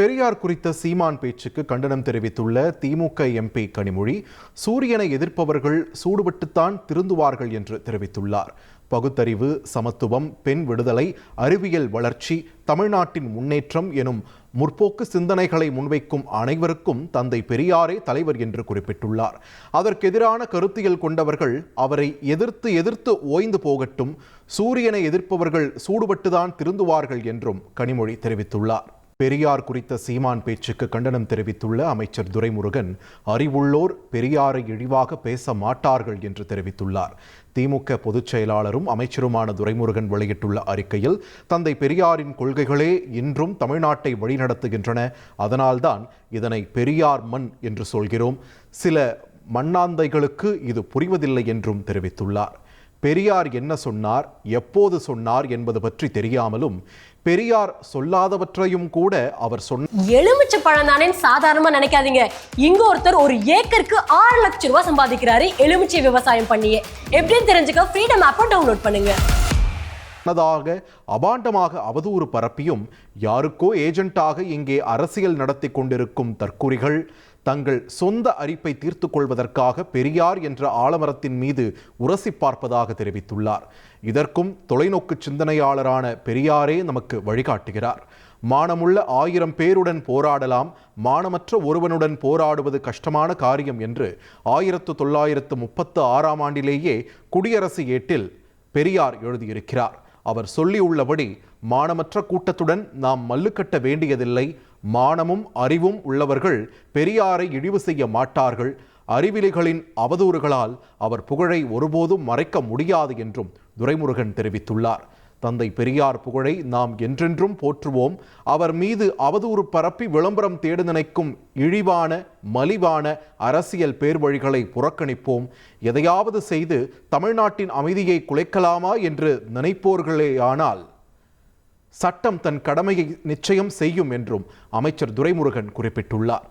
பெரியார் குறித்த சீமான் பேச்சுக்கு கண்டனம் தெரிவித்துள்ள திமுக எம்பி கனிமொழி, சூரியனை எதிர்ப்பவர்கள் சூடுபட்டுத்தான் திருந்துவார்கள் என்று தெரிவித்துள்ளார். பகுத்தறிவு, சமத்துவம், பெண் விடுதலை, அறிவியல் வளர்ச்சி, தமிழ்நாட்டின் முன்னேற்றம் எனும் முற்போக்கு சிந்தனைகளை முன்வைக்கும் அனைவருக்கும் தந்தை பெரியாரே தலைவர் என்று குறிப்பிட்டுள்ளார். அதற்கு எதிரான கருத்தியல் கொண்டவர்கள் அவரை எதிர்த்து ஓய்ந்து போகட்டும், சூரியனை எதிர்ப்பவர்கள் சூடுபட்டுதான் திருந்துவார்கள் என்றும் கனிமொழி தெரிவித்துள்ளார். பெரியார் குறித்த சீமான் பேச்சுக்கு கண்டனம் தெரிவித்துள்ள அமைச்சர் துரைமுருகன், அறிவுள்ளோர் பெரியாரை இழிவாக பேச மாட்டார்கள் என்று தெரிவித்துள்ளார். திமுக பொதுச் செயலாளரும் அமைச்சருமான துரைமுருகன் வெளியிட்டுள்ள அறிக்கையில், தந்தை பெரியாரின் கொள்கைகளே இன்றும் தமிழ்நாட்டை வழிநடத்துகின்றன. அதனால்தான் இதனை பெரியார் மண் என்று சொல்கிறோம். சில மண்ணாந்தைகளுக்கு இது புரிவதில்லை என்றும் தெரிவித்துள்ளார். பெரியார் என்ன சொன்னார், எப்போது சொன்னார் என்பது பற்றி தெரியாமலும் பெரியார் சொல்லாதவற்றையும் கூட அவர் எலுமிச்சை பழம் தானே சாதாரணமா நினைக்காதீங்க. இங்க ஒருத்தர் ஒரு ஏக்கருக்கு 6 லட்சம் ரூபாய் சம்பாதிக்கிறாரு எலுமிச்சை விவசாயம் பண்ணியே. எப்படின்னு தெரிஞ்சுக்க ஃப்ரீடம் ஆப்பை டவுன்லோட் பண்ணுங்க. அபாண்டமாக அவதூறு பரப்பியும் யாருக்கோ ஏஜென்ட்டாக இங்கே அரசியல் நடத்தி கொண்டிருக்கும் தற்குறிகள் தங்கள் சொந்த அரிப்பை தீர்த்து கொள்வதற்காக பெரியார் என்ற ஆலமரத்தின் மீது உரசி பார்ப்பதாக தெரிவித்துள்ளார். இதற்கும் தொலைநோக்கு சிந்தனையாளரான பெரியாரே நமக்கு வழிகாட்டுகிறார். மானமுள்ள 1000 பேருடன் போராடலாம், மானமற்ற ஒருவனுடன் போராடுவது கஷ்டமான காரியம் என்று 1936ஆம் ஆண்டிலேயே குடியரசு ஏட்டில் பெரியார் எழுதியிருக்கிறார். அவர் சொல்லியுள்ளபடி, மானமற்ற கூட்டத்துடன் நாம் மல்லுக்கட்ட வேண்டியதில்லை. மானமும் அறிவும் உள்ளவர்கள் பெரியாரை இழிவு செய்ய மாட்டார்கள். அறிவிலிகளின் அவதூறுகளால் அவர் புகழை ஒருபோதும் மறைக்க முடியாது என்றும் துரைமுருகன் தெரிவித்துள்ளார். தந்தை பெரியார் புகழை நாம் என்றென்றும் போற்றுவோம். அவர் மீது அவதூறு பரப்பி விளம்பரம் தேட நினைக்கும் இழிவான, மலிவான அரசியல் பேர்வழிகளை புறக்கணிப்போம். எதையாவது செய்து தமிழ்நாட்டின் அமைதியை குலைக்கலாமா என்று நினைப்போர்களேயானால் சட்டம் தன் கடமையை நிச்சயம் செய்யும் என்றும் அமைச்சர் துரைமுருகன் குறிப்பிட்டுள்ளார்.